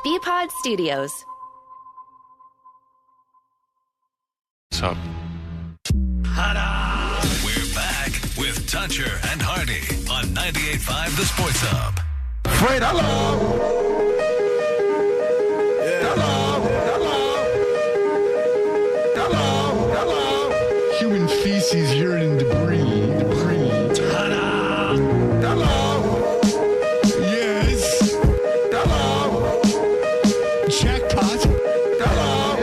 Bpod Studios. What's up? Ta-da! We're back with Toucher and Hardy on 98.5 The Sports Hub. Fred, hello. Hello. Human feces, urine, and debris. Ta-da! Hello. Yes. Hello. Jackpot. Hello.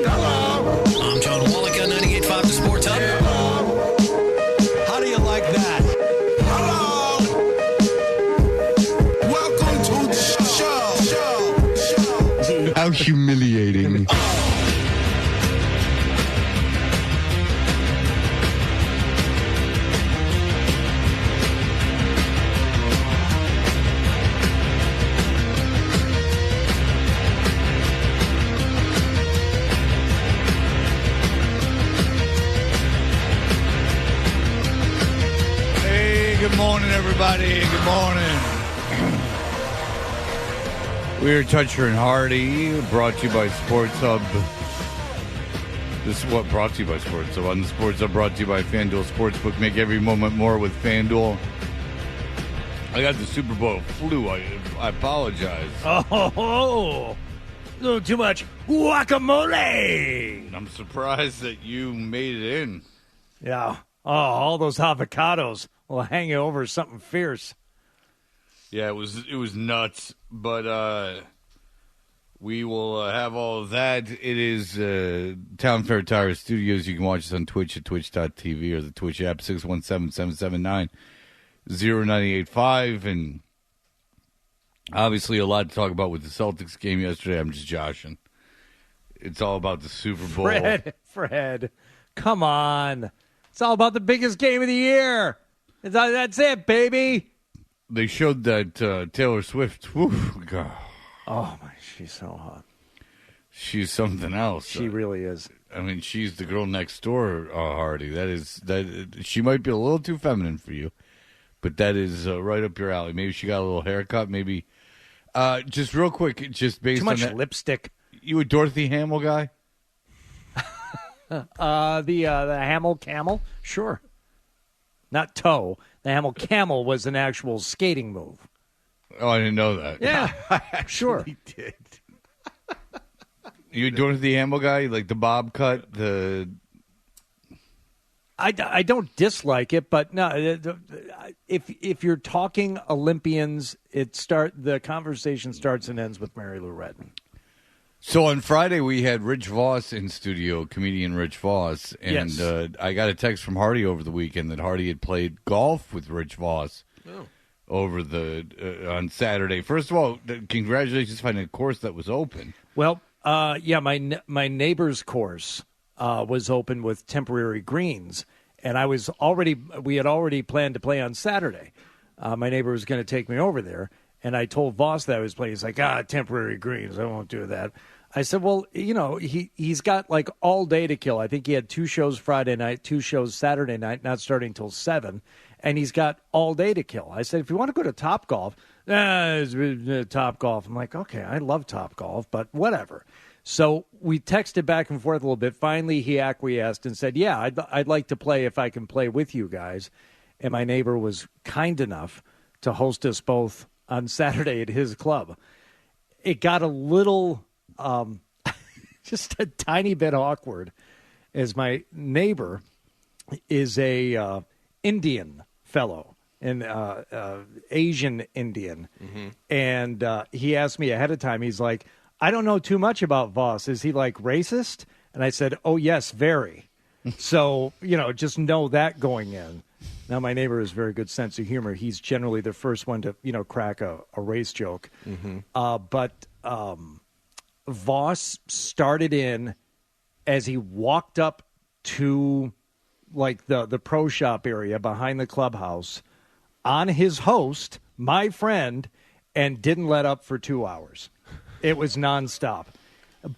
Hello. I'm John Wallach on 98.5 The Sports Hub. Hello. How do you like that? Hello. Welcome to the show. How humiliating. Hey, good morning, everybody. Good morning. We're Toucher and Hardy, brought to you by Sports Hub. This is what brought to you by Sports Hub. On the Sports Hub, brought to you by FanDuel Sportsbook. Make every moment more with FanDuel. I got the Super Bowl flu. I apologize. Oh, a little too much guacamole. I'm surprised that you made it in. Yeah. Oh, all those avocados will hang you over something fierce. Yeah, it was nuts, but we will have all of that. It is Town Fair Tire Studios. You can watch us on Twitch at twitch.tv or the Twitch app, 617-779-0985. And obviously a lot to talk about with the Celtics game yesterday. I'm just joshing. It's all about the Super Bowl. Fred, come on. It's all about the biggest game of the year. That's it, baby. They showed that Taylor Swift, God, Oh, my, she's so hot. she's something else. She really is. I mean, she's the girl next door, Hardy. She might be a little too feminine for you, but that is right up your alley. Maybe she got a little haircut. Maybe just real quick, just based Too on much that, lipstick. you a Dorothy Hamill guy? The Hamel Camel? Sure. Not toe. The Hamel Camel was an actual skating move. Oh, I didn't know that. Yeah, sure. did. You a Dorothy Hamill guy? Like the bob cut? I don't dislike it, but no. If you're talking Olympians, the conversation starts and ends with Mary Lou Retton. So on Friday we had Rich Voss in studio, comedian Rich Voss, and Yes. I got a text from Hardy over the weekend that Hardy had played golf with Rich Voss over on Saturday. First of all, congratulations finding a course that was open. Well, yeah, my neighbor's course was open with temporary greens, and we had already planned to play on Saturday. My neighbor was going to take me over there. And I told Voss that I was playing. He's like, temporary greens. I won't do that. I said, well, he's got like all day to kill. I think he had 2 shows Friday night, 2 shows Saturday night, not starting till 7. And he's got all day to kill. I said, if you want to go to Topgolf, Topgolf. I'm like, okay, I love Topgolf, but whatever. So we texted back and forth a little bit. Finally, he acquiesced and said, yeah, I'd like to play if I can play with you guys. And my neighbor was kind enough to host us both on Saturday at his club. It got a little, just a tiny bit awkward, as my neighbor is a Indian fellow, an Asian Indian. Mm-hmm. And he asked me ahead of time, he's like, I don't know too much about Voss. Is he like racist? And I said, oh, yes, very. So, just know that going in. Now, my neighbor has a very good sense of humor. He's generally the first one to, crack a race joke. Mm-hmm. But Voss started in as he walked up to, like, the pro shop area behind the clubhouse on his host, my friend, and didn't let up for 2 hours. It was nonstop.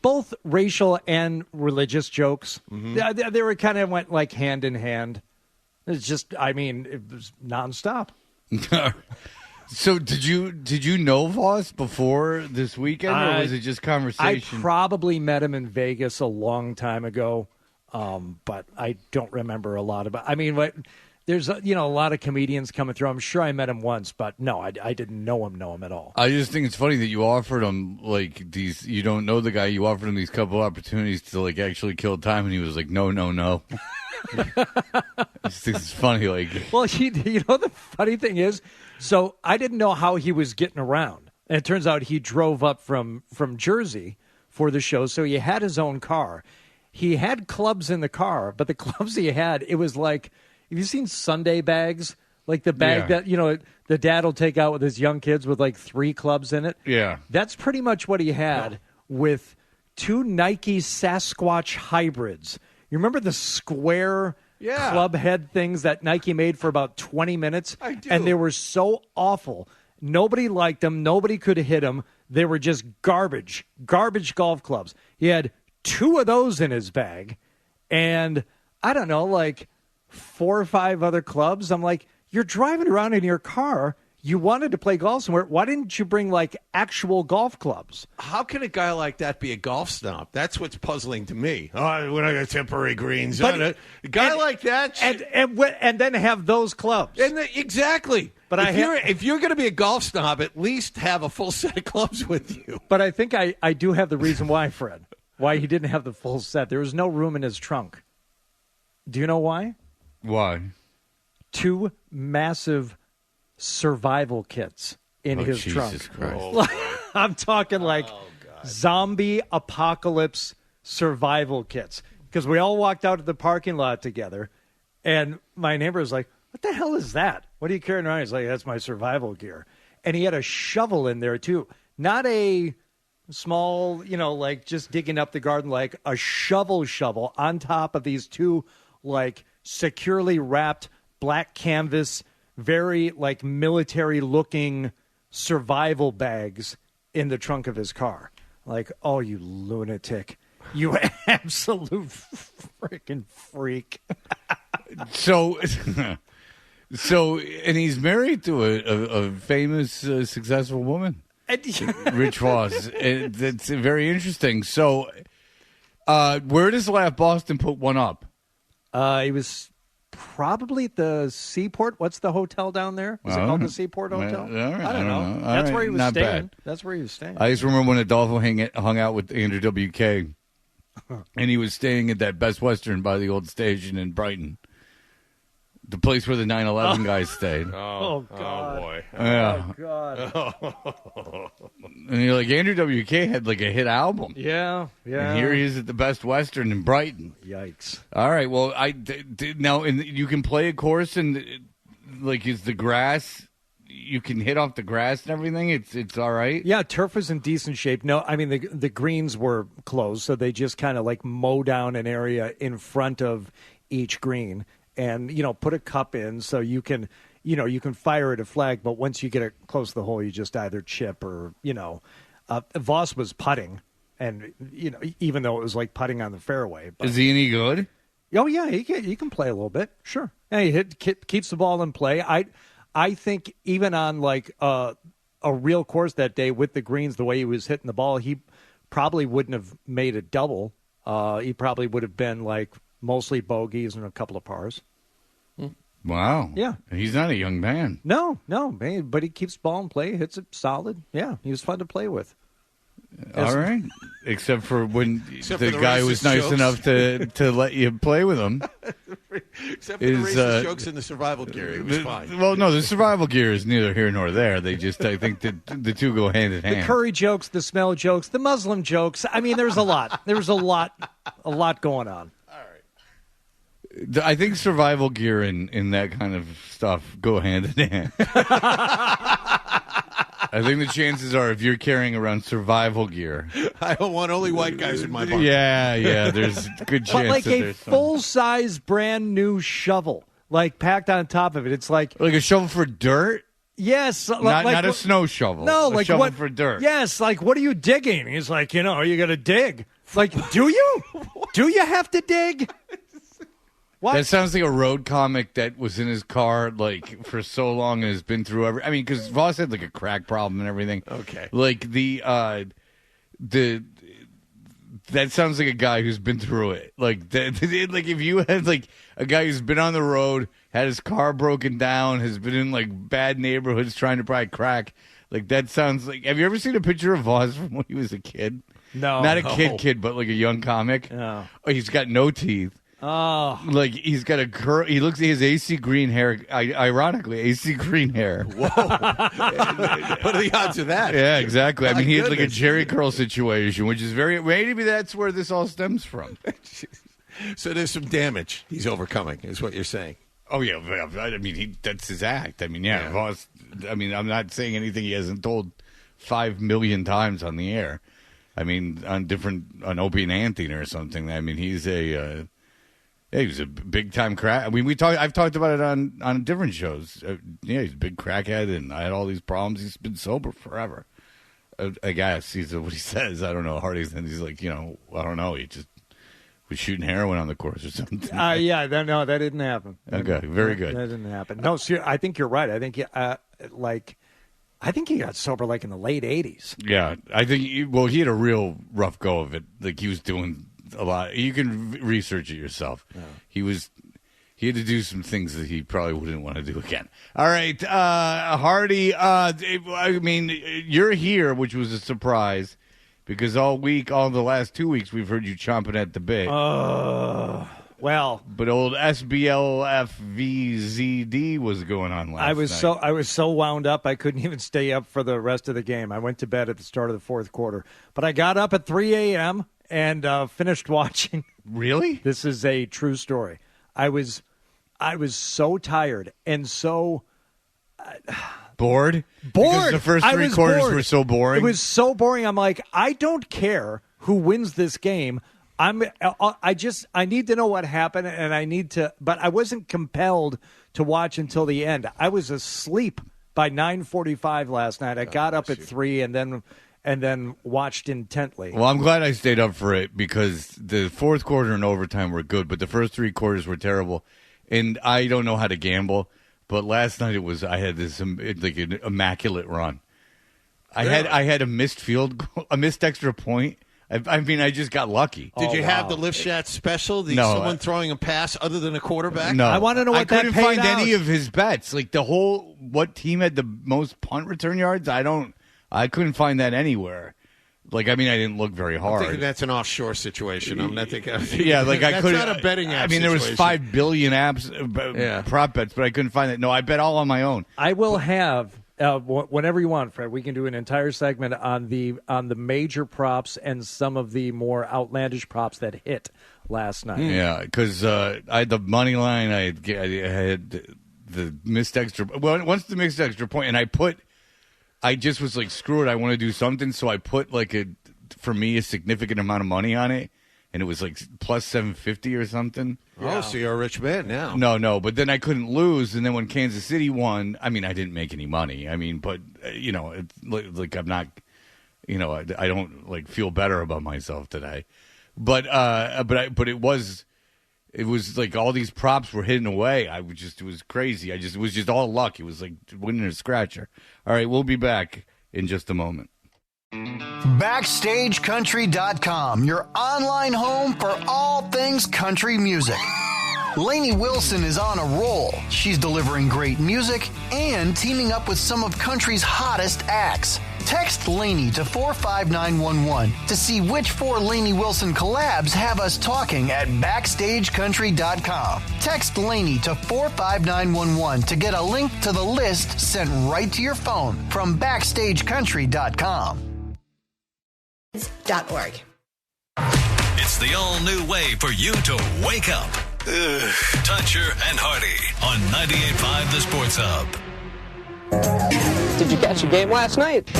Both racial and religious jokes. Mm-hmm. They were kind of went like hand in hand. It's just, it was nonstop. So did you know Voss before this weekend, or was it just I conversation? probably met him in Vegas a long time ago, but I don't remember a lot about. I mean, there's a lot of comedians coming through. I'm sure I met him once, but no, I didn't know him at all. I just think it's funny that you offered him like these. You don't know the guy. You offered him these couple opportunities to like actually kill time, and he was like, no. I just think it's funny. Like, Well, the funny thing is, so I didn't know how he was getting around. And it turns out he drove up from Jersey for the show, so he had his own car. He had clubs in the car, but the clubs he had, it was like, have you seen Sunday bags? Like the bag that, the dad will take out with his young kids with like 3 clubs in it? yeah. That's pretty much what he had with 2 Nike Sasquatch hybrids. You remember the square club head things that Nike made for about 20 minutes? I do. And they were so awful. Nobody liked them. Nobody could hit them. They were just garbage golf clubs. He had 2 of those in his bag. And I don't know, like 4 or 5 other clubs. I'm like, you're driving around in your car. You wanted to play golf somewhere. Why didn't you bring like actual golf clubs? How can a guy like that be a golf snob? That's what's puzzling to me. Oh, we're not going to temporary greens. But- A guy like that, And then have those clubs. exactly. But if you're going to be a golf snob, at least have a full set of clubs with you. But I think I do have the reason why, Fred. Why he didn't have the full set. There was no room in his trunk. Do you know why? Why? 2 massive survival kits in his trunk. Jesus Christ. I'm talking like zombie apocalypse survival kits. Because we all walked out to the parking lot together, and my neighbor was like, what the hell is that? What are you carrying around? He's like, that's my survival gear. And he had a shovel in there, too. Not a small, like just digging up the garden, like a shovel on top of these 2, like, securely wrapped black canvas, very, like, military-looking survival bags in the trunk of his car. Like, oh, you lunatic. You absolute freaking freak. So, and he's married to a famous, successful woman, Rich Voss. That's very interesting. So, where does Laugh Boston put one up? He was probably at the Seaport. What's the hotel down there? Is it called the Seaport Hotel? I don't know. All That's right, where he was not staying. bad. That's where he was staying. I just remember when Adolfo hung out with Andrew WK, and he was staying at that Best Western by the old station in Brighton, the place where the 9/11 guys stayed. Oh, God. Oh, boy. Yeah. Oh, God. And you're like, Andrew WK had like a hit album. Yeah. And here he is at the Best Western in Brighton. Yikes. All right. Well, now you can play a course, and like, is the grass? You can hit off the grass and everything. It's all right. Yeah, turf was in decent shape. No, I mean the greens were closed, so they just kind of like mow down an area in front of each green, and put a cup in so you can fire at a flag. But once you get it close to the hole, you just either chip or Voss was putting, and even though it was like putting on the fairway. But, Is he any good? oh yeah, he can play a little bit. Sure, and he keeps the ball in play. I think even on like a real course that day with the greens, the way he was hitting the ball, he probably wouldn't have made a double. He probably would have been like mostly bogeys and a couple of pars. Wow. Yeah. He's not a young man. No, but he keeps the ball in play, hits it solid. Yeah, he was fun to play with. All right. Except for when Except the for the guy was racist nice jokes. enough to let you play with him. Except for the Is, racist jokes in the survival gear. It was fine. Well, no, the survival gear is neither here nor there. They just, I think that the two go hand in The hand. curry jokes, the smell jokes, the Muslim jokes. I mean, there's a lot. There was a lot going on. I think survival gear and that kind of stuff go hand in hand. I think the chances are if you're carrying around survival gear. I don't want only white guys in my bar. Yeah, there's a good chance But like that a there's some- full-size brand new shovel, like packed on top of it. It's like, like a shovel for dirt? yes. Not a snow shovel. No, a like shovel what? for dirt. Yes, like what are you digging? He's like, are you going to dig? Like, do you? Do you have to dig? What? That sounds like a road comic that was in his car like for so long and has been through every. I mean, because Voss had like a crack problem and everything. Okay. Like that sounds like a guy who's been through it. Like like if you had like a guy who's been on the road, had his car broken down, has been in like bad neighborhoods trying to buy crack. Like that sounds like. Have you ever seen a picture of Voss from when he was a kid? No, Not a kid, but like a young comic. No. Oh, he's got no teeth. Oh, Like he's got a curl. He looks. He has AC green hair. Ironically, AC green hair. What are the odds of that? Yeah, exactly. I My mean, he had like a goodness. Jerry curl situation, which is very. Maybe that's where this all stems from. So there's some damage he's overcoming, is what you're saying. Oh yeah, I mean, that's his act. I mean, yeah. Yeah. Voss, I mean, I'm not saying anything he hasn't told 5 million times on the air. I mean, on Opie and Anthony or something. I mean, he's a. Yeah, he was a big time crack. I mean, I've talked about it on different shows. Yeah, he's a big crackhead, and I had all these problems. He's been sober forever. I guess he's what he says. I don't know. Hardy's and he's like, I don't know. He just was shooting heroin on the course or something. yeah, no, that didn't happen. Okay, very good. That didn't happen. No, I think you're right. I think I think he got sober like in the late '80s. Yeah, I think. He had a real rough go of it. Like he was doing a lot. You can research it yourself. Yeah. He had to do some things that he probably wouldn't want to do again. All right, Hardy. I mean, you're here, which was a surprise because all the last 2 weeks, we've heard you chomping at the bit. Well, but old SBLFVZD was going on last night. I was so wound up I couldn't even stay up for the rest of the game. I went to bed at the start of the fourth quarter, but I got up at 3 a.m. and finished watching. Really? This is a true story. I was so tired and so bored. Because the first three quarters were so boring. It was so boring. I'm like, I don't care who wins this game. I need to know what happened, and but I wasn't compelled to watch until the end. I was asleep by 9:45 last night. I got up at 3 and then watched intently. Well, I'm glad I stayed up for it because the fourth quarter and overtime were good, but the first 3 quarters were terrible. And I don't know how to gamble, but last night I had this like an immaculate run. I had a missed field goal, a missed extra point. I mean, I just got lucky. Did you have the lift shot special? No. Someone throwing a pass other than a quarterback? No. I want to know what that paid I couldn't find out. any of his bets. Like what team had the most punt return yards? I couldn't find that anywhere. Like, I mean, I didn't look very hard. I'm thinking that's an offshore situation. I'm not thinking. Yeah, like I couldn't. That's not a betting app. I mean, there was situation. 5 billion prop bets, but I couldn't find it. No, I bet all on my own. I will have whenever you want, Fred. We can do an entire segment on the major props and some of the more outlandish props that hit last night. Yeah, because I had the money line. I had the missed extra. Well, once the missed extra point, and I just was like, screw it. I want to do something, so I put like a significant amount of money on it, and it was like plus 750 or something. Oh, so you're a rich man now. No, but then I couldn't lose, and then when Kansas City won, I mean, I didn't make any money. I mean, but it's like I'm not, I don't like feel better about myself today. But it was like all these props were hidden away. It was crazy. It was just all luck. It was like winning a scratcher. All right, we'll be back in just a moment. BackstageCountry.com, your online home for all things country music. Lainey Wilson is on a roll. She's delivering great music and teaming up with some of country's hottest acts. Text Lainey to 45911 to see which 4 Lainey Wilson collabs have us talking at BackstageCountry.com. Text Lainey to 45911 to get a link to the list sent right to your phone from BackstageCountry.com. .org. It's the all-new way for you to wake up. Toucher and Hardy on 98.5 The Sports Hub. Did you catch the game last night?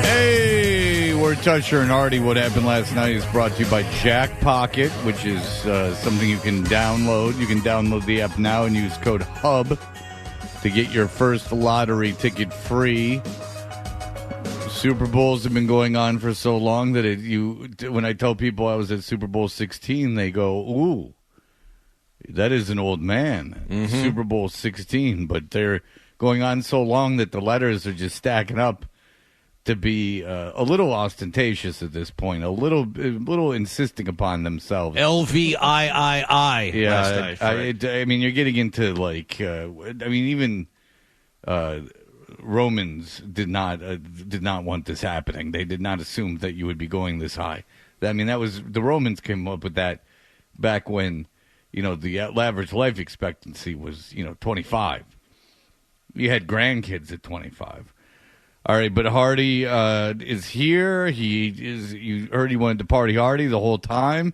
Hey, we're Toucher and Hardy. What happened last night is brought to you by Jack Pocket, which is something you can download. You can download the app now and use code HUB to get your first lottery ticket free. Super Bowls have been going on for so long that when I tell people I was at Super Bowl 16, they go, ooh, that is an old man. Super Bowl 16. But they're going on so long that the letters are just stacking up to be a little ostentatious at this point, a little insisting upon themselves. LVIII. Yeah, I mean, you're getting into like, even Romans did not want this happening. They did not assume that you would be going this high. I mean, that was the Romans came up with that back when, the average life expectancy was 25. You had grandkids at 25. All right, but Hardy is here. You heard he wanted to party Hardy the whole time.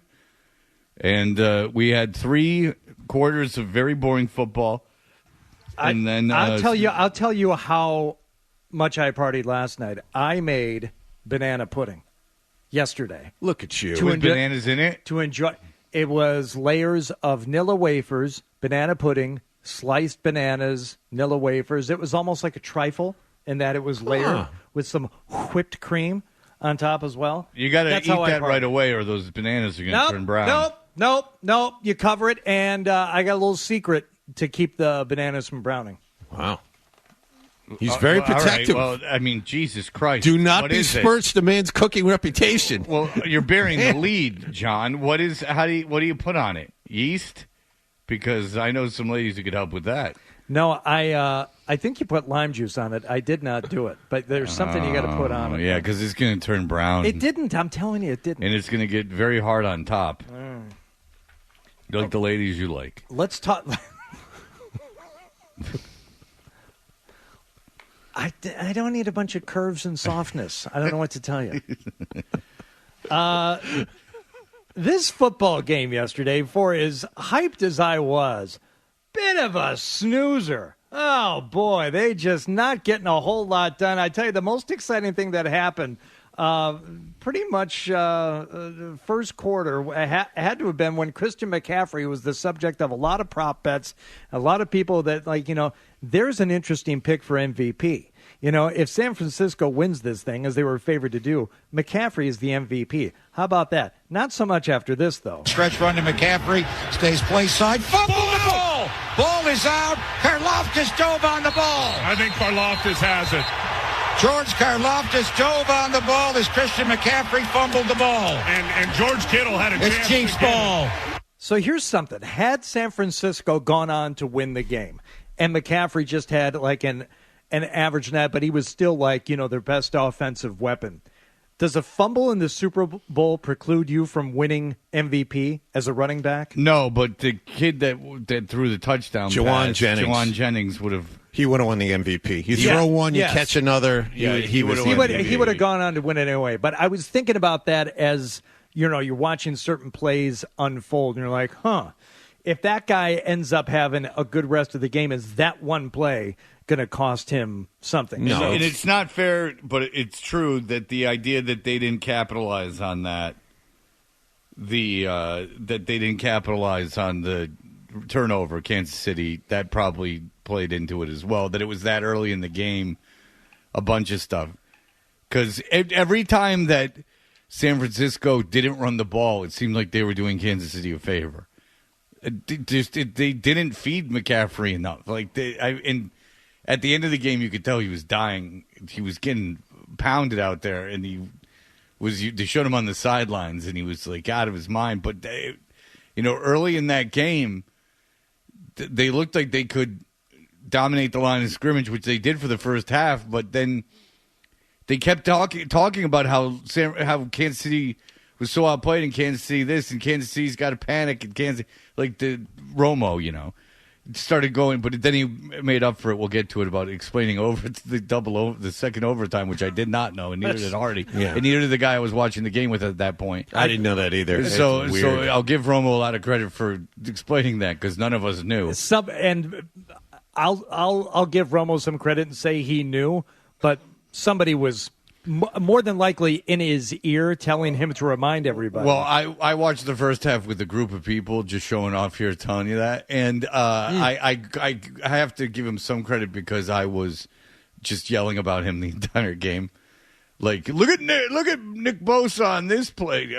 And we had 3 quarters of very boring football. And then I'll tell you how much I partied last night. I made banana pudding yesterday. Look at you. With bananas in it? To enjoy. It was layers of Nilla wafers, banana pudding, sliced bananas, Nilla wafers. It was almost like a trifle in that it was layered with some whipped cream on top as well. You got to eat that right away or those bananas are going to turn brown. Nope. You cover it, and I got a little secret to keep the bananas from browning. Wow. He's very protective. All right. Well, I mean, Jesus Christ. Do not besmirch the man's cooking reputation. Well, you're bearing the lead, John. What do you put on it? Yeast? Because I know some ladies who could help with that. No, I think you put lime juice on it. I did not do it, but there's something you got to put on it. Yeah, because it's going to turn brown. It didn't. I'm telling you, it didn't. And it's going to get very hard on top. Like the ladies you like. Let's talk. I don't need a bunch of curves and softness. I don't know what to tell you. This football game yesterday, for as hyped as I was, bit of a snoozer. Oh, boy, they just not getting a whole lot done. I tell you, the most exciting thing that happened pretty much first quarter had to have been when Christian McCaffrey was the subject of a lot of prop bets, a lot of people that, there's an interesting pick for MVP. If San Francisco wins this thing, as they were favored to do, McCaffrey is the MVP. How about that? Not so much after this, though. Stretch run to McCaffrey. Stays play side. Fumble the ball. Ball is out. Karlaftis dove on the ball. I think Karlaftis has it. George Karlaftis dove on the ball as Christian McCaffrey fumbled the ball. And George Kittle had a chance. It's Chiefs ball. So here's something. Had San Francisco gone on to win the game, and McCaffrey just had like an average net, but he was still their best offensive weapon. Does a fumble in the Super Bowl preclude you from winning MVP as a running back? No, but the kid that threw the touchdown Jawan pass, Jennings. Jawan Jennings would have. He would have won the MVP. You throw one, you catch another. He would have gone on to win it anyway. But I was thinking about that as you're watching certain plays unfold, and you're like, if that guy ends up having a good rest of the game, is that one play going to cost him something? No, and it's not fair, but it's true that the idea that they didn't capitalize on that, that they didn't capitalize on the turnover, Kansas City, that probably played into it as well, that it was that early in the game, a bunch of stuff. Because every time that San Francisco didn't run the ball, it seemed like they were doing Kansas City a favor. They didn't feed McCaffrey enough. And at the end of the game, you could tell he was dying. He was getting pounded out there, and they showed him on the sidelines, and he was out of his mind. But early in that game, they looked like they could dominate the line of scrimmage, which they did for the first half. But then they kept talking about how Kansas City was so outplayed, in Kansas City this, and Kansas City's got to panic, and Kansas the Romo, started going, but then he made up for it. We'll get to it about explaining the second overtime, which I did not know, and neither did Hardy, and neither did the guy I was watching the game with at that point. I didn't know that either. So I'll give Romo a lot of credit for explaining that because none of us knew. And I'll give Romo some credit and say he knew, but somebody was more than likely in his ear, telling him to remind everybody. Well, I watched the first half with a group of people, just showing off here, telling you that, and I have to give him some credit because I was just yelling about him the entire game. Like, look at Nick Bosa on this play.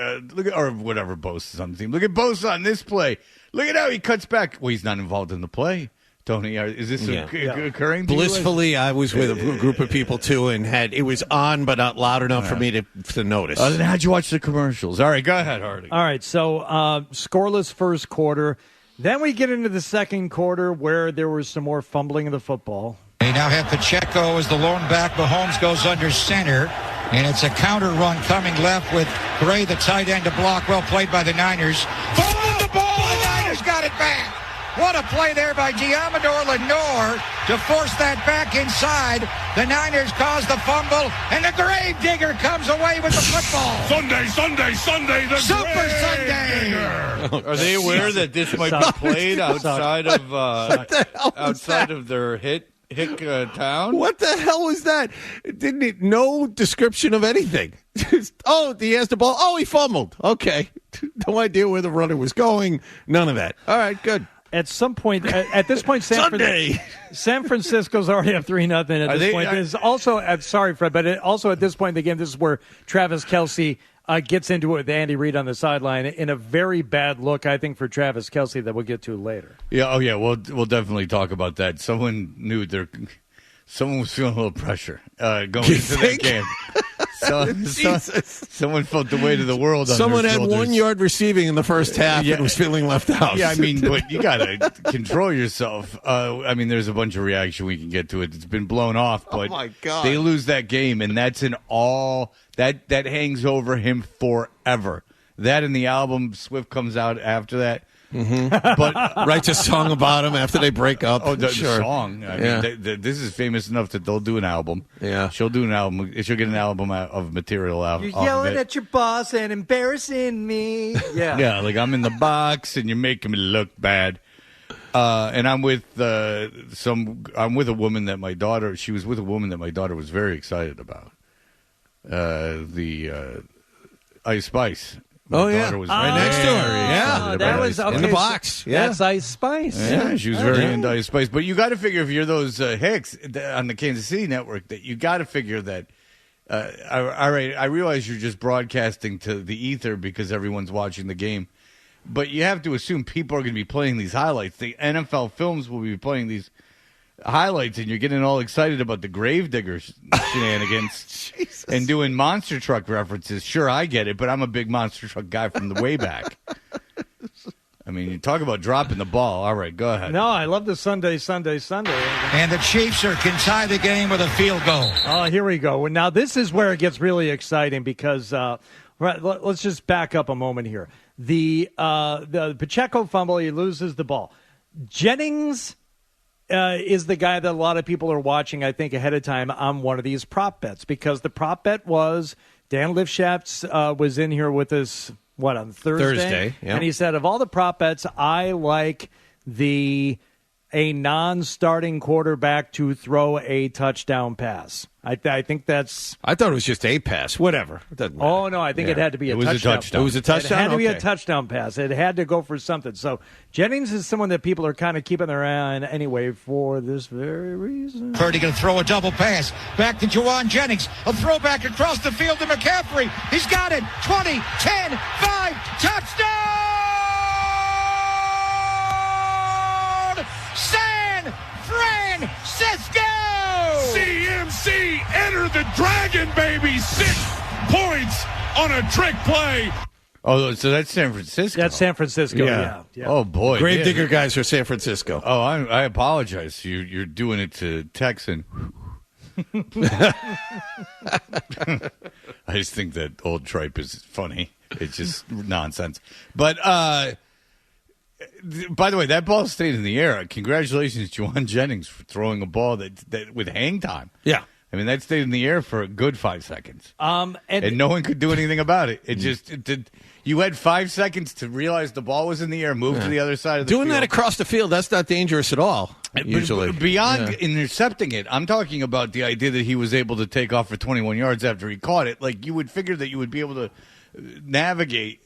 Or whatever Bosa's on the team. Look at Bosa on this play. Look at how he cuts back. Well, he's not involved in the play. Tony, is this occurring to Blissfully, I was with a group of people, too, and it was on, but not loud enough for me to notice. Then how'd you watch the commercials? All right, go ahead, Hardy. All right, so scoreless first quarter. Then we get into the second quarter where there was some more fumbling of the football. They now have Pacheco as the lone back. Mahomes goes under center, and it's a counter run coming left with Gray, the tight end, to block. Well played by the Niners. Fumbled the ball. The Niners got it back. What a play there by Diamador Lenore to force that back inside. The Niners cause the fumble, and the Grave Digger comes away with the football. Sunday, the Super Grave Sunday. Digger. Are they aware that this might be played outside of their hick town? What the hell was that? No description of anything. He has the ball. Oh, he fumbled. Okay. No idea where the runner was going. None of that. All right, good. At some point, at this point, San Francisco's already up 3-0 at this point. There's also, sorry, Fred, but also at this point in the game, this is where Travis Kelce gets into it with Andy Reid on the sideline in a very bad look, I think, for Travis Kelce that we'll get to later. Yeah, oh yeah, we'll definitely talk about that. Someone was feeling a little pressure going into that game. Someone felt the weight of the world on Someone their had shoulders. 1 yard receiving in the first half and was feeling left out. Yeah, I mean, but you got to control yourself. I mean, there's a bunch of reaction we can get to it. It's been blown off, but my God. They lose that game, and that's an all that hangs over him forever. That and the album Swift comes out after that. Mm-hmm. But writes a song about him after they break up. Oh, the song. I mean, this is famous enough that they'll do an album. Yeah, she'll do an album. She'll get an album of material out. You're yelling at your boss and embarrassing me. Yeah, yeah. Like I'm in the box and you're making me look bad. And I'm with I'm with a woman that my daughter. She was with a woman that my daughter was very excited about. The Ice Spice. My daughter was right next to her. Yeah, that was in the box. Yeah, that's Ice Spice. Yeah, she was very into Ice Spice. But you got to figure if you're those Hicks on the Kansas City network, that you got to figure that. All right, I realize you're just broadcasting to the ether because everyone's watching the game, but you have to assume people are going to be playing these highlights. The NFL Films will be playing these highlights, and you're getting all excited about the Gravedigger shenanigans and doing monster truck references. Sure, I get it, but I'm a big monster truck guy from the way back. I mean, you talk about dropping the ball. All right, go ahead. No, I love the Sunday. And the Chiefs can tie the game with a field goal. Oh, here we go. Now, this is where it gets really exciting because let's just back up a moment here. The Pacheco fumble, he loses the ball. Jennings is the guy that a lot of people are watching, I think, ahead of time on one of these prop bets, because the prop bet was Dan Lifshitz was in here with us, on Thursday? Yeah. And he said, of all the prop bets, I like a non-starting quarterback to throw a touchdown pass. I think that's... I thought it was just a pass. Whatever. It doesn't matter. Oh, no, I think it had to be a touchdown. It was a touchdown? It had to be a touchdown pass. It had to go for something. So Jennings is someone that people are kind of keeping their eye on anyway for this very reason. Purdy going to throw a double pass. Back to Juwan Jennings. A throwback across the field to McCaffrey. He's got it. 20, 10, 5, touchdown! San Francisco! CMC enter the Dragon, baby. 6 points on a trick play. Oh, so that's San Francisco. That's San Francisco, yeah. Oh, boy. Gravedigger guys are San Francisco. Oh, I apologize. You're doing it to Texan. I just think that old tripe is funny. It's just nonsense. But, by the way, that ball stayed in the air. Congratulations, Juwan Jennings, for throwing a ball that with hang time. Yeah. I I mean, that stayed in the air for a good 5 seconds. And no one could do anything about it. It did. You had 5 seconds to realize the ball was in the air, move to the other side of the Doing field. that across the field, that's not dangerous at all, usually. Beyond intercepting it, I'm talking about the idea that he was able to take off for 21 yards after he caught it. Like, you would figure that you would be able to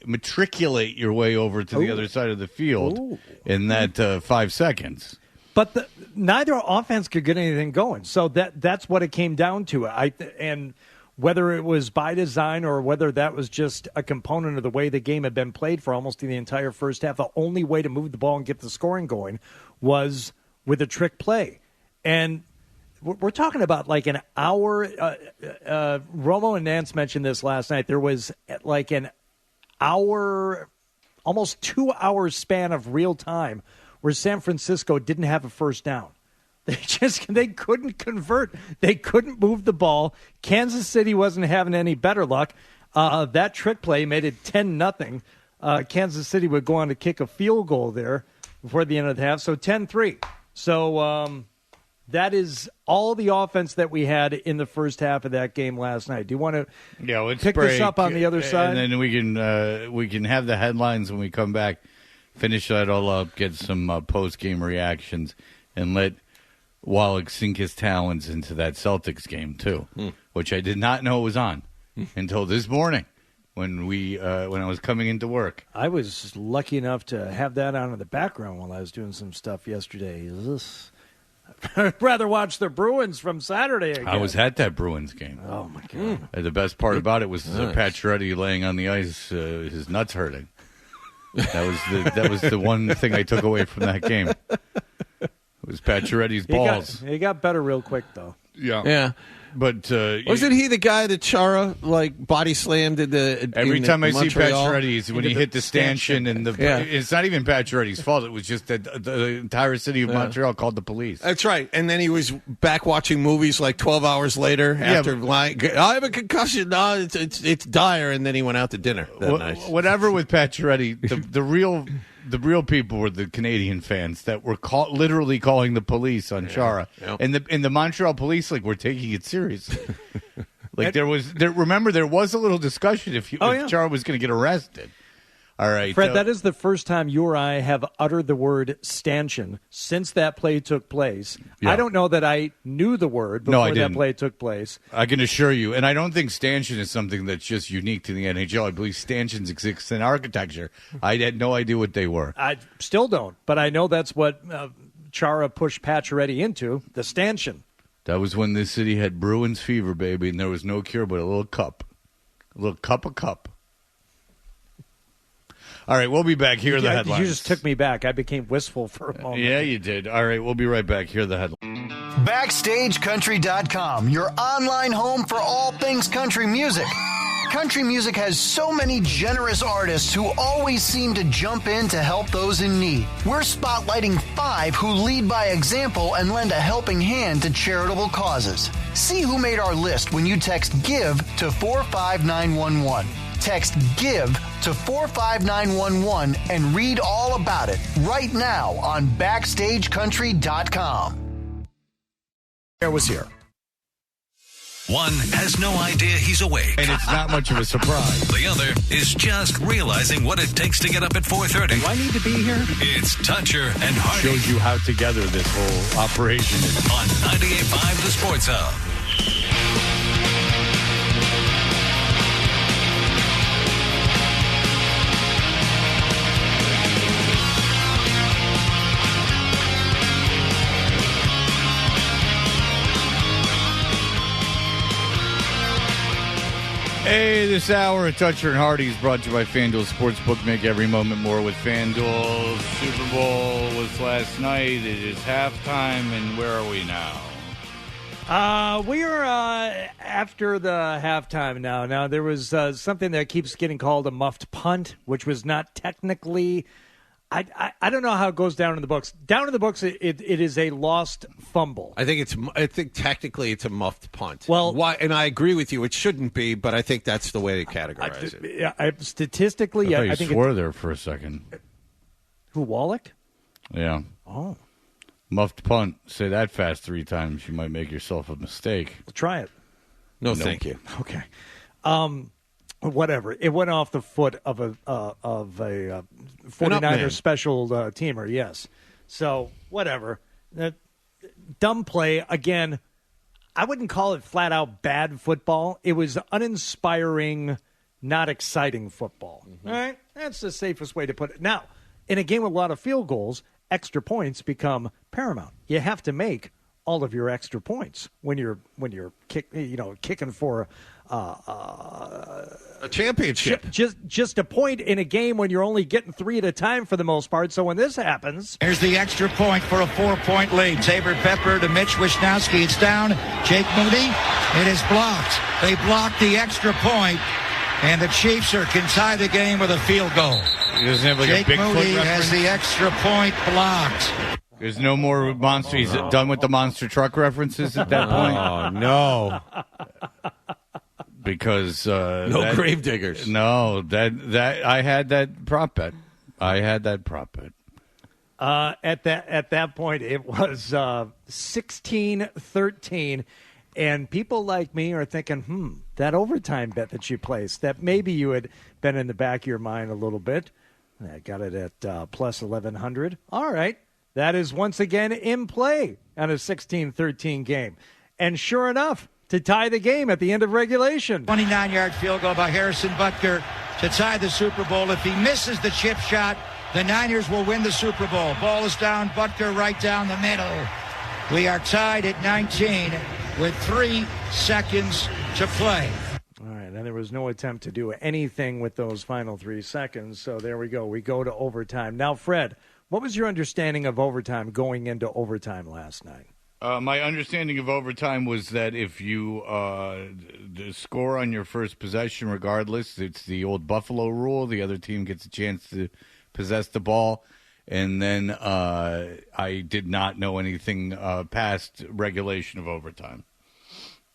matriculate your way over to the other side of the field in that 5 seconds. But neither offense could get anything going. So that's what it came down to. And whether it was by design or whether that was just a component of the way the game had been played for almost the entire first half, the only way to move the ball and get the scoring going was with a trick play. And we're talking about like an hour. Romo and Nance mentioned this last night. There was like an hour, almost 2 hours span of real time where San Francisco didn't have a first down. They couldn't convert. They couldn't move the ball. Kansas City wasn't having any better luck. That trick play made it 10-0. Kansas City would go on to kick a field goal there before the end of the half. So 10-3. So that is all the offense that we had in the first half of that game last night. Do you want to let's pick break, this up on the other side? And then we can have the headlines when we come back, finish that all up, get some post-game reactions, and let Wallach sink his talons into that Celtics game, too, which I did not know was on until this morning when I was coming into work. I was lucky enough to have that on in the background while I was doing some stuff yesterday. I'd rather watch the Bruins from Saturday again. I was at that Bruins game. Oh, my God. The best part about it was Pacioretty laying on the ice, his nuts hurting. That was the one thing I took away from that game. It was Pacioretty's balls. He got better real quick, though. Yeah. But wasn't he the guy that Chara body slammed every time I see Montreal? Pacioretty, when he hit the stanchion and it's not even Pacioretty's fault. It was just that the entire city of Montreal called the police. That's right. And then he was back watching movies like 12 hours later after lying. I have a concussion. No, it's dire. And then he went out to dinner that night. Whatever with Pacioretty, the real people were the Canadian fans that were literally calling the police on Chara. Yep. And the Montreal police were taking it seriously. Remember there was a little discussion if Chara was going to get arrested. All right, Fred, that is the first time you or I have uttered the word stanchion since that play took place. Yeah. I don't know that I knew the word before that play took place. I can assure you, and I don't think stanchion is something that's just unique to the NHL. I believe stanchions exist in architecture. I had no idea what they were. I still don't, but I know that's what Chara pushed Pacioretty into, the stanchion. That was when this city had Bruins fever, baby, and there was no cure but a little cup. A little cup of cup. All right, we'll be back. Here are the headlines. You just took me back. I became wistful for a moment. Yeah, you did. All right, we'll be right back. Here are the headlines. BackstageCountry.com, your online home for all things country music. Country music has so many generous artists who always seem to jump in to help those in need. We're spotlighting 5 who lead by example and lend a helping hand to charitable causes. See who made our list when you text GIVE to 45911. Text GIVE to 45911 and read all about it right now on BackstageCountry.com. Air was here. One has no idea he's awake. And it's not much of a surprise. The other is just realizing what it takes to get up at 4:30. Do I need to be here? It's Toucher and Hardy. Shows you how together this whole operation is. On 98.5 The Sports Hub. Hey, this hour of Toucher and Hardy is brought to you by FanDuel Sportsbook. Make every moment more with FanDuel. Super Bowl was last night. It is halftime, and where are we now? We are after the halftime now. Now, there was something that keeps getting called a muffed punt, which was not technically... I don't know how it goes down in the books. Down in the books, it is a lost fumble. I think technically it's a muffed punt. Well, why? And I agree with you. It shouldn't be, but I think that's the way to categorize it. Statistically, I think swore there for a second. Who, Wallach? Yeah. Oh. Muffed punt. Say that fast 3 times. You might make yourself a mistake. Try it. No, thank you. Okay. Whatever. It went off the foot of a 49ers special teamer, yes. So, whatever. Dumb play. Again, I wouldn't call it flat-out bad football. It was uninspiring, not exciting football. All right? That's the safest way to put it. Now, in a game with a lot of field goals, extra points become paramount. You have to make all of your extra points when you're kicking for a championship. Just a point in a game when you're only getting 3 at a time for the most part. So when this happens, here's the extra point for a 4-point lead. Tabor Pepper to Mitch Wisnowski. It's down. Jake Moody. It is blocked. They blocked the extra point, and the Chiefs can tie the game with a field goal. He doesn't have Jake a Bigfoot Moody reference? has the extra point blocked. There's no more monster. He's done with the monster truck references at that point. Oh, no. Because no grave diggers. No, that I had that prop bet. At that point, it was 16-13, and people like me are thinking, that overtime bet that you placed, that maybe you had been in the back of your mind a little bit. I got it at plus 1,100. All right. That is once again in play on a 16-13 game. And sure enough, to tie the game at the end of regulation. 29-yard field goal by Harrison Butker to tie the Super Bowl. If he misses the chip shot, the Niners will win the Super Bowl. Ball is down, Butker right down the middle. We are tied at 19 with 3 seconds to play. All right, and there was no attempt to do anything with those final 3 seconds. So there we go. We go to overtime. Now, Fred, what was your understanding of overtime going into overtime last night? My understanding of overtime was that if you score on your first possession, regardless, it's the old Buffalo rule. The other team gets a chance to possess the ball. And then I did not know anything past regulation of overtime.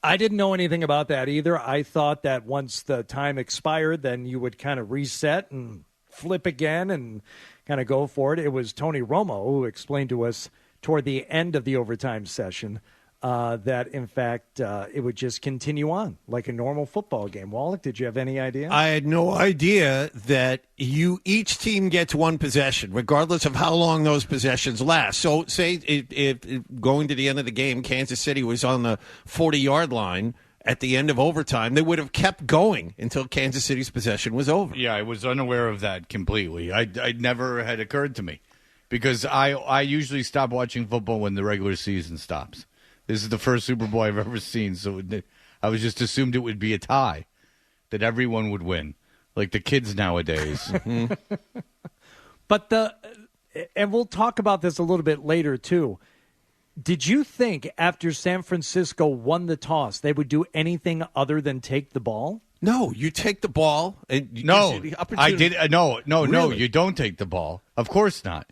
I didn't know anything about that either. I thought that once the time expired, then you would kind of reset and flip again and kind of go for it. It was Tony Romo who explained to us toward the end of the overtime session that, in fact, it would just continue on like a normal football game. Wallach, did you have any idea? I had no idea that each team gets one possession, regardless of how long those possessions last. So, say if going to the end of the game, Kansas City was on the 40-yard line at the end of overtime, they would have kept going until Kansas City's possession was over. Yeah, I was unaware of that completely. I never had occurred to me because I usually stop watching football when the regular season stops. This is the first Super Bowl I've ever seen, so I was just assumed it would be a tie, that everyone would win, like the kids nowadays. But and we'll talk about this a little bit later too. Did you think after San Francisco won the toss, they would do anything other than take the ball? No, you take the ball. And no, I did. No, Really? you don't take the ball. Of course not.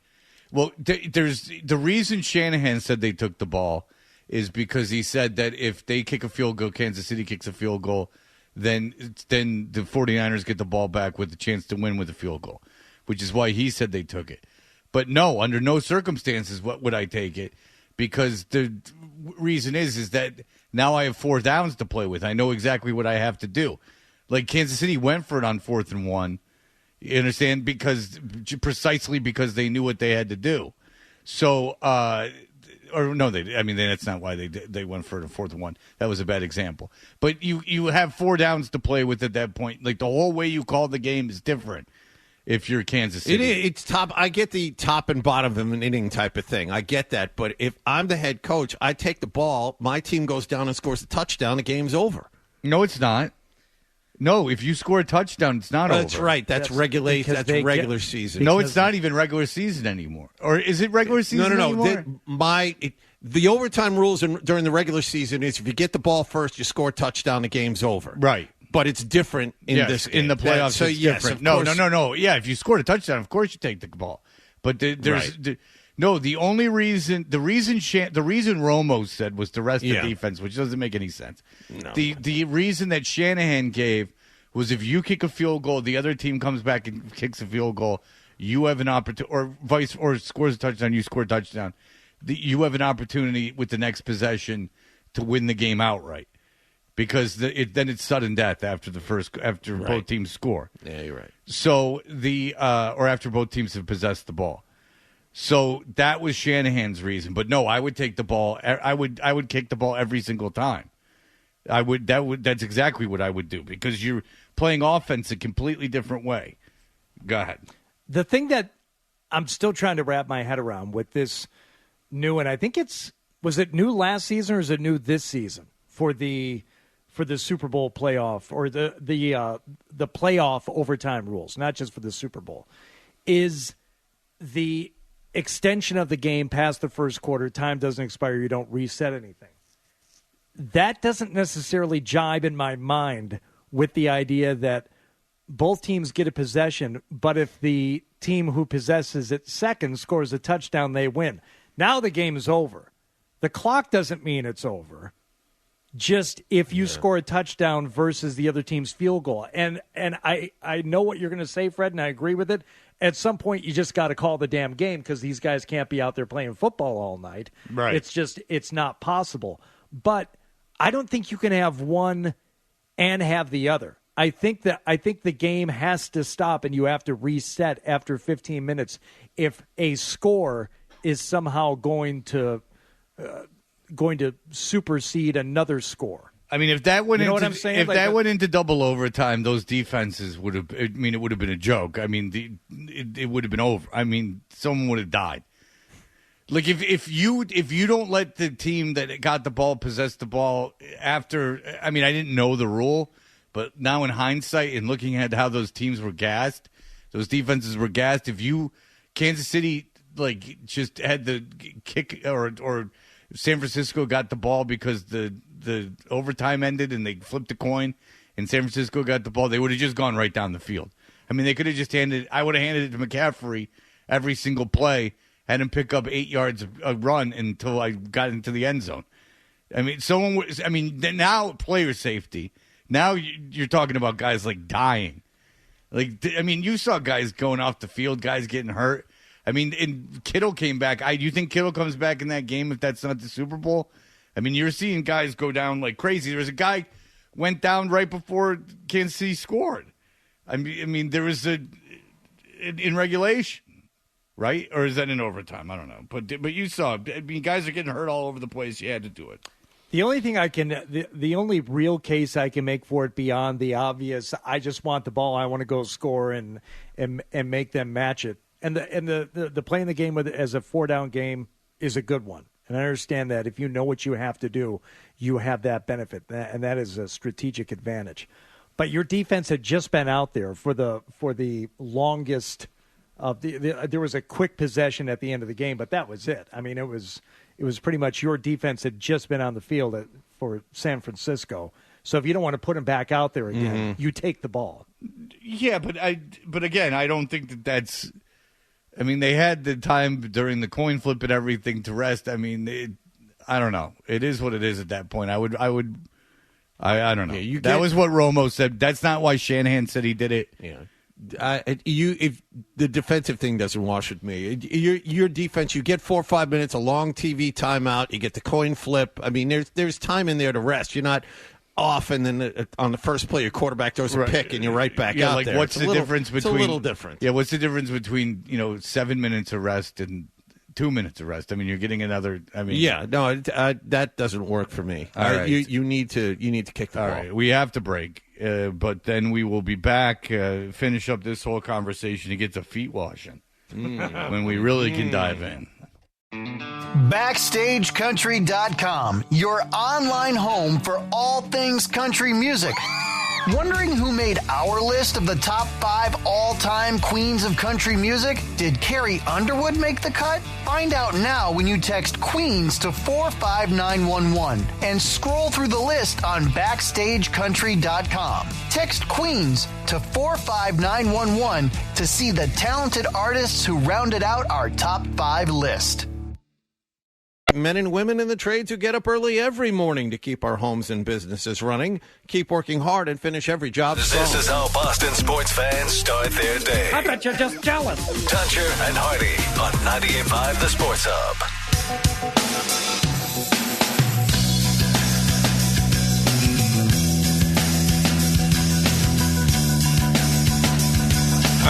Well, there's the reason Shanahan said they took the ball is because he said that if they kick a field goal, Kansas City kicks a field goal, then the 49ers get the ball back with a chance to win with a field goal, which is why he said they took it. But no, under no circumstances would I take it, because the reason is that now I have 4 downs to play with. I know exactly what I have to do. Like Kansas City went for it on 4th and 1. You understand? Precisely because they knew what they had to do. So, or no, that's not why they went for it on 4th and 1. That was a bad example. But you have 4 downs to play with at that point. Like the whole way you call the game is different if you're Kansas City. It's top. I get the top and bottom of an inning type of thing. I get that. But if I'm the head coach, I take the ball, my team goes down and scores a touchdown, the game's over. No, it's not. No, if you score a touchdown, it's not over. That's right. That's regulation. That's regular season. No, it's not even regular season anymore. Or is it regular season anymore? The overtime rules during the regular season is if you get the ball first, you score a touchdown, the game's over. Right. But it's different in this game. In the playoffs, so it's yes, different. No. Yeah, if you scored a touchdown, of course you take the ball. But the reason Romo said was the rest of the defense, which doesn't make any sense. No. The reason that Shanahan gave was if you kick a field goal, the other team comes back and kicks a field goal, you have an opportunity, or scores a touchdown, you score a touchdown. you have an opportunity with the next possession to win the game outright, because then it's sudden death after both teams score. Yeah, you're right. So or after both teams have possessed the ball. So that was Shanahan's reason. But no, I would take the ball. I would kick the ball every single time. That's exactly what I would do, because you're playing offense a completely different way. Go ahead. The thing that I'm still trying to wrap my head around with this new, and I think was it new last season or is it new this season for the Super Bowl playoff, or the playoff overtime rules, not just for the Super Bowl, is the extension of the game past the first quarter. Time doesn't expire. You don't reset anything. That doesn't necessarily jibe in my mind with the idea that both teams get a possession, but if the team who possesses it second scores a touchdown, they win. Now the game is over. The clock doesn't mean it's over. Just if you score a touchdown versus the other team's field goal. And I know what you're going to say, Fred, and I agree with it. At some point, you just got to call the damn game, because these guys can't be out there playing football all night. Right. It's not possible. But I don't think you can have one and have the other. I think the game has to stop, and you have to reset after 15 minutes if a score is somehow going to supersede another score. I mean, if that went You know into what I'm saying? if Like that a- went into double overtime, those defenses would have. I mean, it would have been a joke. I mean, it would have been over. I mean, someone would have died. Like if you don't let the team that got the ball possess the ball after. I mean, I didn't know the rule, but now in hindsight and looking at how those teams were gassed, those defenses were gassed. If Kansas City just had the kick, or San Francisco got the ball because the overtime ended and they flipped a coin and San Francisco got the ball, they would have just gone right down the field. I mean, they could have just I would have handed it to McCaffrey every single play, had him pick up 8 yards a run until I got into the end zone. I mean, now player safety. Now you're talking about guys dying. You saw guys going off the field, guys getting hurt. I mean, and Kittle came back. You think Kittle comes back in that game if that's not the Super Bowl? I mean, you're seeing guys go down like crazy. There was a guy went down right before Kansas City scored. I mean, there was in regulation, right? Or is that in overtime? I don't know. But you saw, I mean, guys are getting hurt all over the place. You had to do it. The only thing the only real case I can make for it beyond the obvious, I just want the ball, I want to go score and make them match it. And the playing the game as a 4-down game is a good one. And I understand that if you know what you have to do, you have that benefit, and that is a strategic advantage. But your defense had just been out there for the longest of there was a quick possession at the end of the game, but that was it. I mean, it was pretty much your defense had just been on the field for San Francisco. So if you don't want to put them back out there again, you take the ball. Yeah, but again, I don't think that's. I mean, they had the time during the coin flip and everything to rest. I mean, I don't know. It is what it is at that point. I don't know. Yeah, that was what Romo said. That's not why Shanahan said he did it. Yeah. If the defensive thing doesn't wash with me, your defense, you get 4 or 5 minutes, a long TV timeout, you get the coin flip. I mean, there's time in there to rest. You're not off, and then on the first play, your quarterback throws a pick, and you're right back out there. What's the difference between? It's a little different. Yeah, what's the difference between 7 minutes of rest and 2 minutes of rest? I mean, you're getting another. I mean, yeah, no, that doesn't work for me. All right. You need to kick the ball. All right, we have to break, but then we will be back. Finish up this whole conversation to get to feet washing when we really can dive in. BackstageCountry.com, your online home for all things country music. Wondering who made our list of the top 5 all-time queens of country music? Did Carrie Underwood make the cut? Find out now when you text Queens to 45911 and scroll through the list on BackstageCountry.com. Text Queens to 45911 to see the talented artists who rounded out our top 5 list. Men and women in the trades who get up early every morning to keep our homes and businesses running. Keep working hard and finish every job strong. This is how Boston sports fans start their day. I bet you're just jealous. Toucher and Hardy on 98.5 The Sports Hub. All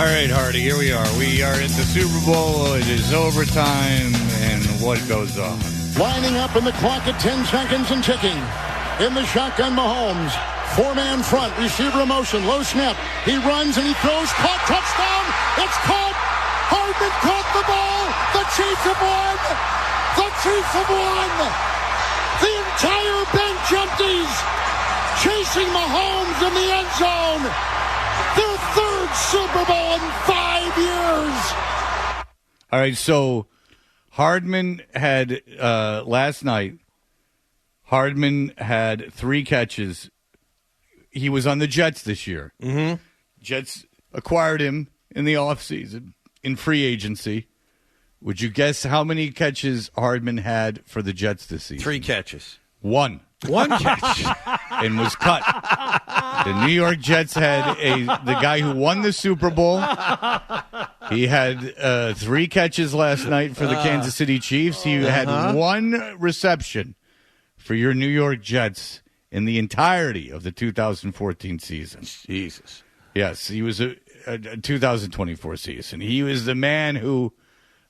right, Hardy, here we are. We are at the Super Bowl. It is overtime, and what goes on? Lining up in the clock at 10 seconds and ticking. In the shotgun, Mahomes. Four-man front, receiver in motion, low snap. He runs and he throws, caught, touchdown. It's caught. Hardman caught the ball. The Chiefs have won. The Chiefs have won. The entire bench empties. Chasing Mahomes in the end zone. Their third Super Bowl in 5 years. All right, so Hardman had, last night, Hardman had 3 catches. He was on the Jets this year. Mm-hmm. Jets acquired him in the offseason in free agency. Would you guess how many catches Hardman had for the Jets this season? 3 catches. 1. 1 catch. And was cut. The New York Jets had the guy who won the Super Bowl. He had 3 catches last night for the Kansas City Chiefs. He had 1 reception for your New York Jets in the entirety of the 2014 season. Jesus. Yes, he was a 2024 season. He was the man who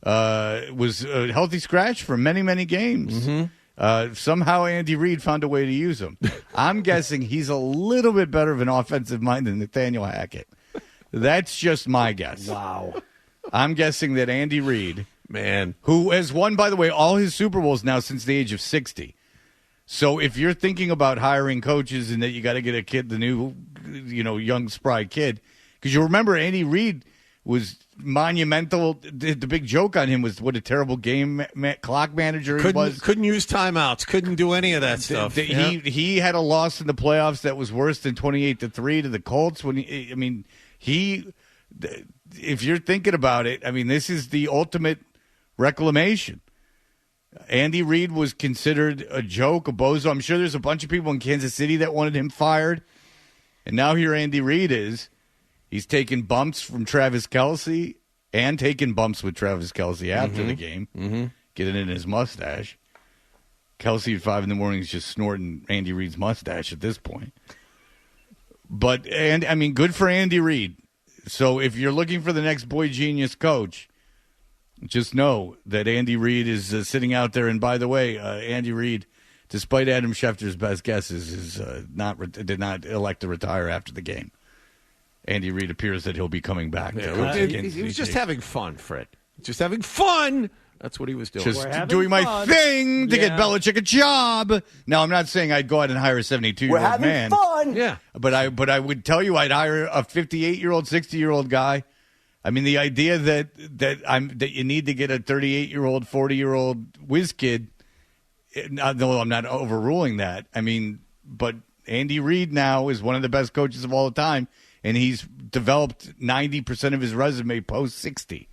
was a healthy scratch for many, many games. Mm-hmm. Somehow Andy Reid found a way to use him. I'm guessing he's a little bit better of an offensive mind than Nathaniel Hackett. That's just my guess. Wow. I'm guessing that Andy Reid, man, who has won, by the way, all his Super Bowls now since the age of 60. So if you're thinking about hiring coaches and that you got to get a kid, the new, young, spry kid, because you remember Andy Reid was monumental. The big joke on him was what a terrible game clock manager he was. Couldn't use timeouts. Couldn't do any of that stuff. He had a loss in the playoffs that was worse than 28-3 to the Colts. If you're thinking about it, this is the ultimate reclamation. Andy Reid was considered a joke, a bozo. I'm sure there's a bunch of people in Kansas City that wanted him fired. And now here Andy Reid is. He's taking bumps from Travis Kelce and taking bumps with Travis Kelce after the game, getting in his mustache. Kelce at 5 a.m. is just snorting Andy Reid's mustache at this point. But, good for Andy Reid. So if you're looking for the next boy genius coach, just know that Andy Reid is sitting out there. And by the way, Andy Reid, despite Adam Schefter's best guesses, did not elect to retire after the game. Andy Reid appears that he'll be coming back. He was just having fun, Fred. Just having fun. That's what he was doing. Just doing my thing to get Belichick a job. Now, I'm not saying I'd go out and hire a 72-year-old man. We're having fun. Yeah. But I would tell you I'd hire a 58-year-old, 60-year-old guy. The idea that you need to get a 38-year-old, 40-year-old whiz kid, no, I'm not overruling that. But Andy Reid now is one of the best coaches of all time. And he's developed 90% of his resume post-60.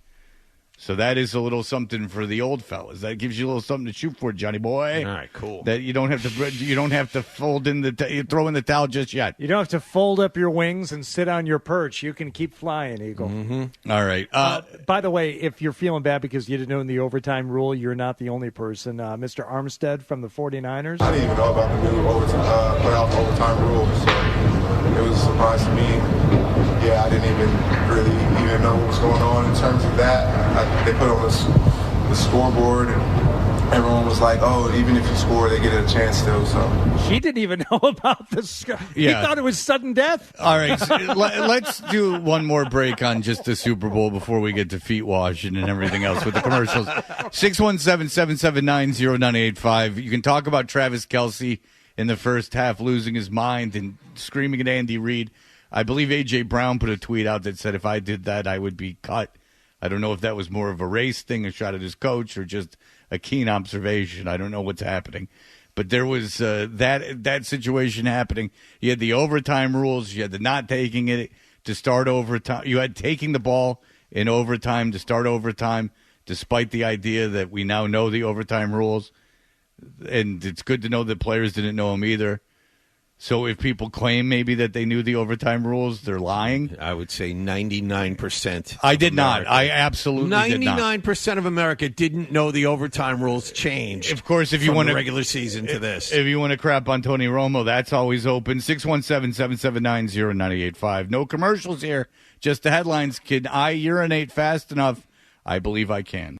So that is a little something for the old fellas. That gives you a little something to shoot for, Johnny boy. All right, cool. That you don't have to throw in the towel just yet. You don't have to fold up your wings and sit on your perch. You can keep flying, Eagle. Mm-hmm. All right. By the way, if you're feeling bad because you didn't know the overtime rule, you're not the only person. Mr. Armstead from the 49ers. I didn't even know about the new playoff overtime rules. So it was a surprise to me. Yeah, I didn't even know what was going on in terms of that. They put on the scoreboard, and everyone was like, "Oh, even if you score, they get a chance still." So he didn't even know about the score. Yeah. He thought it was sudden death. All right, so let's do one more break on just the Super Bowl before we get to feet washing and everything else with the commercials. 617-779-0985. You can talk about Travis Kelce in the first half losing his mind and screaming at Andy Reid. I believe A.J. Brown put a tweet out that said if I did that, I would be cut. I don't know if that was more of a race thing, a shot at his coach, or just a keen observation. I don't know what's happening. But there was that situation happening. You had the overtime rules. You had the not taking it to start overtime. You had taking the ball in overtime to start overtime, despite the idea that we now know the overtime rules. And it's good to know that players didn't know them either. So if people claim maybe that they knew the overtime rules, they're lying. I would say 99%. I did not. I absolutely did not. 99% of America didn't know the overtime rules changed. Of course, if you from want the to regular season to this. If you want to crap on Tony Romo, that's always open. 617-779-0985. No commercials here. Just the headlines. Can I urinate fast enough? I believe I can.